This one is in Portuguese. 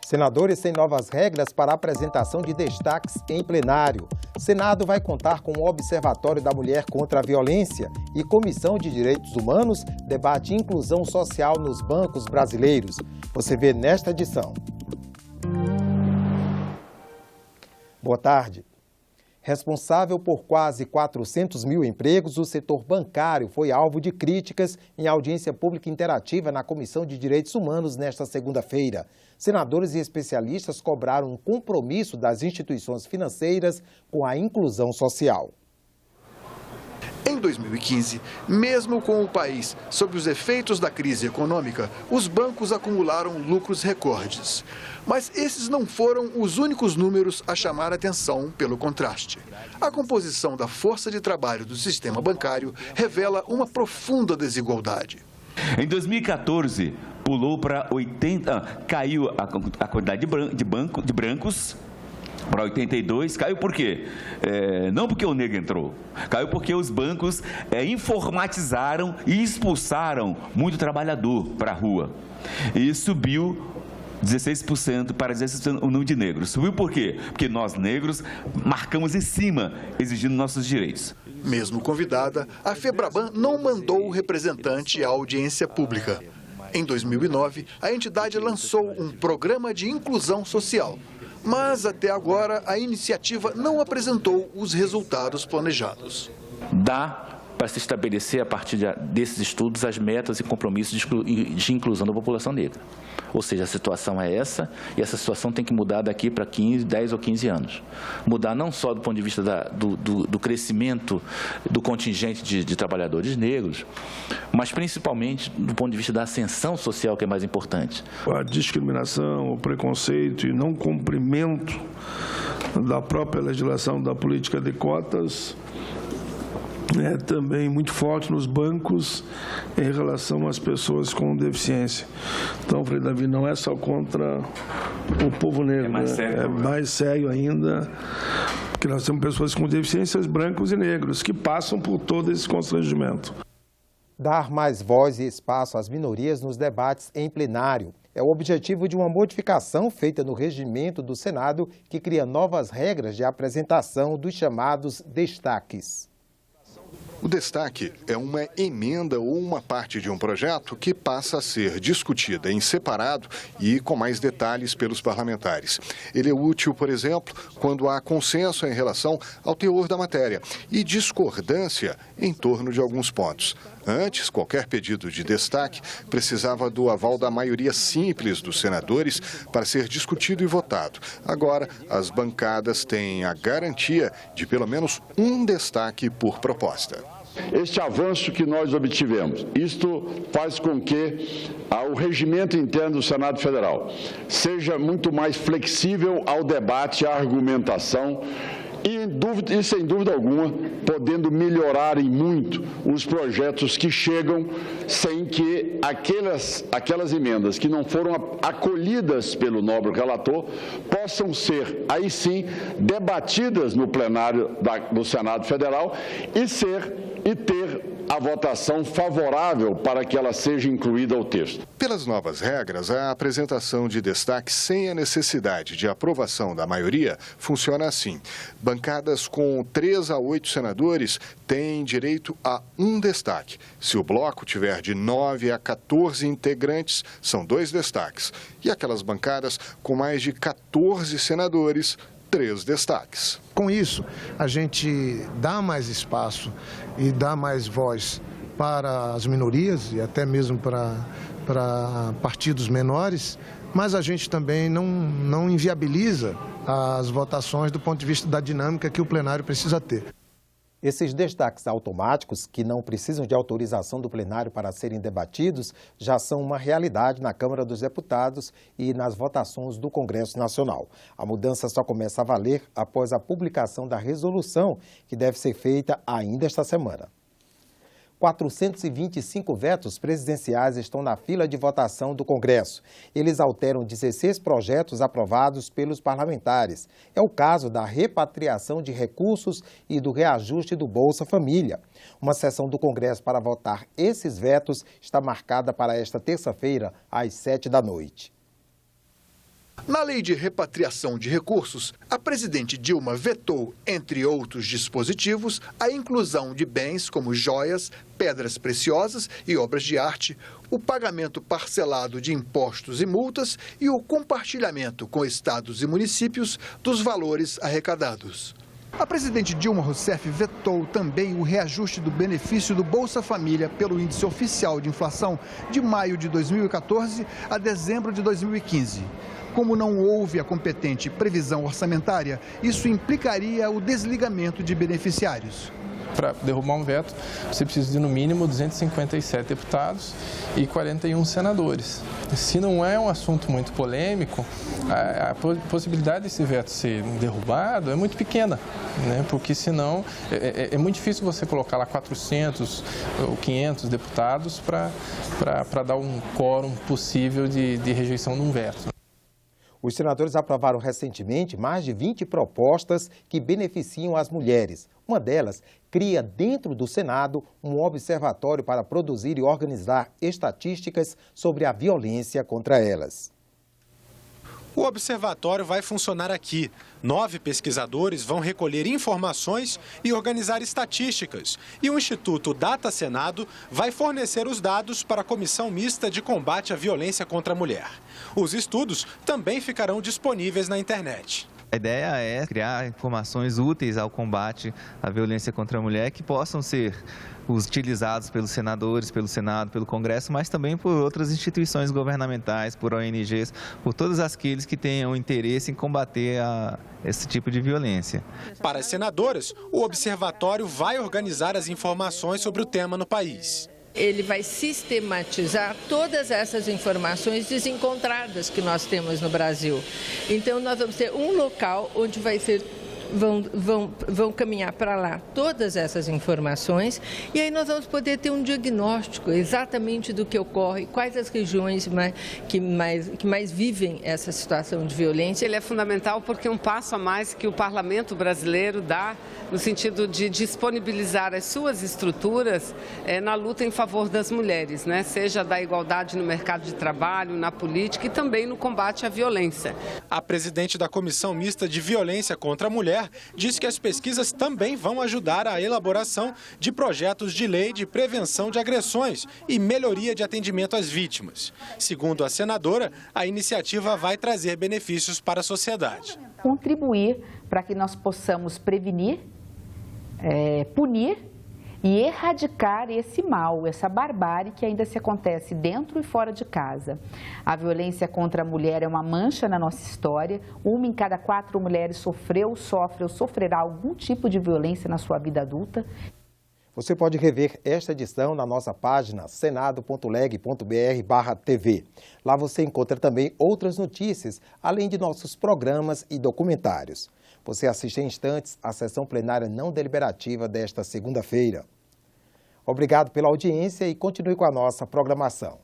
Senadores têm novas regras para a apresentação de destaques em plenário. Senado vai contar com o Observatório da Mulher contra a Violência e Comissão de Direitos Humanos debate inclusão social nos bancos brasileiros. Você vê nesta edição. Boa tarde. Responsável por quase 400 mil empregos, o setor bancário foi alvo de críticas em audiência pública interativa na Comissão de Direitos Humanos nesta segunda-feira. Senadores e especialistas cobraram um compromisso das instituições financeiras com a inclusão social. Em 2015, mesmo com o país sob os efeitos da crise econômica, os bancos acumularam lucros recordes. Mas esses não foram os únicos números a chamar a atenção pelo contraste. A composição da força de trabalho do sistema bancário revela uma profunda desigualdade. Em 2014, pulou para 80, caiu a quantidade de brancos para 82, caiu por quê? Não porque o negro entrou, caiu porque os bancos informatizaram e expulsaram muito trabalhador para a rua. E subiu 16% para 16% o número de negros. Subiu por quê? Porque nós negros marcamos em cima, exigindo nossos direitos. Mesmo convidada, a FEBRABAN não mandou o representante à audiência pública. Em 2009, a entidade lançou um programa de inclusão social. Mas, até agora, a iniciativa não apresentou os resultados planejados. Dá para se estabelecer, a partir desses estudos, as metas e compromissos de inclusão da população negra. Ou seja, a situação é essa, e essa situação tem que mudar daqui para 10 ou 15 anos. Mudar não só do ponto de vista do crescimento do contingente de trabalhadores negros, mas principalmente do ponto de vista da ascensão social, que é mais importante. A discriminação, o preconceito e não cumprimento da própria legislação da política de cotas é também muito forte nos bancos em relação às pessoas com deficiência. Então, Frei Davi, não é só contra o povo negro, é mais sério ainda, porque nós temos pessoas com deficiências brancos e negros que passam por todo esse constrangimento. Dar mais voz e espaço às minorias nos debates em plenário é o objetivo de uma modificação feita no regimento do Senado que cria novas regras de apresentação dos chamados destaques. O destaque é uma emenda ou uma parte de um projeto que passa a ser discutida em separado e com mais detalhes pelos parlamentares. Ele é útil, por exemplo, quando há consenso em relação ao teor da matéria e discordância em torno de alguns pontos. Antes, qualquer pedido de destaque precisava do aval da maioria simples dos senadores para ser discutido e votado. Agora, as bancadas têm a garantia de pelo menos um destaque por proposta. Este avanço que nós obtivemos, isto faz com que o regimento interno do Senado Federal seja muito mais flexível ao debate, à argumentação, e, sem dúvida alguma, podendo melhorar em muito os projetos que chegam sem que aquelas emendas que não foram acolhidas pelo nobre relator possam ser, aí sim, debatidas no plenário do Senado Federal e ter a votação favorável para que ela seja incluída ao texto. Pelas novas regras, a apresentação de destaque sem a necessidade de aprovação da maioria funciona assim. Bancadas com 3 a 8 senadores têm direito a um destaque. Se o bloco tiver de 9 a 14 integrantes, são 2 destaques. E aquelas bancadas com mais de 14 senadores, 3 destaques. Com isso, a gente dá mais espaço e dá mais voz para as minorias e até mesmo para partidos menores, mas a gente também não inviabiliza as votações do ponto de vista da dinâmica que o plenário precisa ter. Esses destaques automáticos, que não precisam de autorização do plenário para serem debatidos, já são uma realidade na Câmara dos Deputados e nas votações do Congresso Nacional. A mudança só começa a valer após a publicação da resolução, que deve ser feita ainda esta semana. 425 vetos presidenciais estão na fila de votação do Congresso. Eles alteram 16 projetos aprovados pelos parlamentares. É o caso da repatriação de recursos e do reajuste do Bolsa Família. Uma sessão do Congresso para votar esses vetos está marcada para esta terça-feira, às 7 da noite. Na lei de repatriação de recursos, a presidente Dilma vetou, entre outros dispositivos, a inclusão de bens como joias, pedras preciosas e obras de arte, o pagamento parcelado de impostos e multas e o compartilhamento com estados e municípios dos valores arrecadados. A presidente Dilma Rousseff vetou também o reajuste do benefício do Bolsa Família pelo índice oficial de inflação de maio de 2014 a dezembro de 2015. Como não houve a competente previsão orçamentária, isso implicaria o desligamento de beneficiários. Para derrubar um veto, você precisa de, no mínimo, 257 deputados e 41 senadores. Se não é um assunto muito polêmico, a possibilidade desse veto ser derrubado é muito pequena, né? Porque senão é muito difícil você colocar lá 400 ou 500 deputados para dar um quórum possível de rejeição de um veto. Os senadores aprovaram recentemente mais de 20 propostas que beneficiam as mulheres. Uma delas cria dentro do Senado um observatório para produzir e organizar estatísticas sobre a violência contra elas. O observatório vai funcionar aqui. 9 pesquisadores vão recolher informações e organizar estatísticas. E o Instituto Data Senado vai fornecer os dados para a Comissão Mista de Combate à Violência contra a Mulher. Os estudos também ficarão disponíveis na internet. A ideia é criar informações úteis ao combate à violência contra a mulher que possam ser utilizados pelos senadores, pelo Senado, pelo Congresso, mas também por outras instituições governamentais, por ONGs, por todos aqueles que tenham interesse em combater esse tipo de violência. Para as senadoras, o observatório vai organizar as informações sobre o tema no país. Ele vai sistematizar todas essas informações desencontradas que nós temos no Brasil. Então, nós vamos ter um local onde vão caminhar para lá todas essas informações e aí nós vamos poder ter um diagnóstico exatamente do que ocorre, quais as regiões que mais vivem essa situação de violência. Ele é fundamental porque é um passo a mais que o Parlamento brasileiro dá no sentido de disponibilizar as suas estruturas na luta em favor das mulheres, né? Seja da igualdade no mercado de trabalho, na política e também no combate à violência. A presidente da Comissão Mista de Violência contra a Mulher diz que as pesquisas também vão ajudar a elaboração de projetos de lei de prevenção de agressões e melhoria de atendimento às vítimas. Segundo a senadora, a iniciativa vai trazer benefícios para a sociedade. Contribuir para que nós possamos prevenir, punir e erradicar esse mal, essa barbárie que ainda se acontece dentro e fora de casa. A violência contra a mulher é uma mancha na nossa história. 1 em cada 4 mulheres sofreu, sofre ou sofrerá algum tipo de violência na sua vida adulta. Você pode rever esta edição na nossa página senado.leg.br/TV. Lá você encontra também outras notícias, além de nossos programas e documentários. Você assiste em instantes à sessão plenária não deliberativa desta segunda-feira. Obrigado pela audiência e continue com a nossa programação.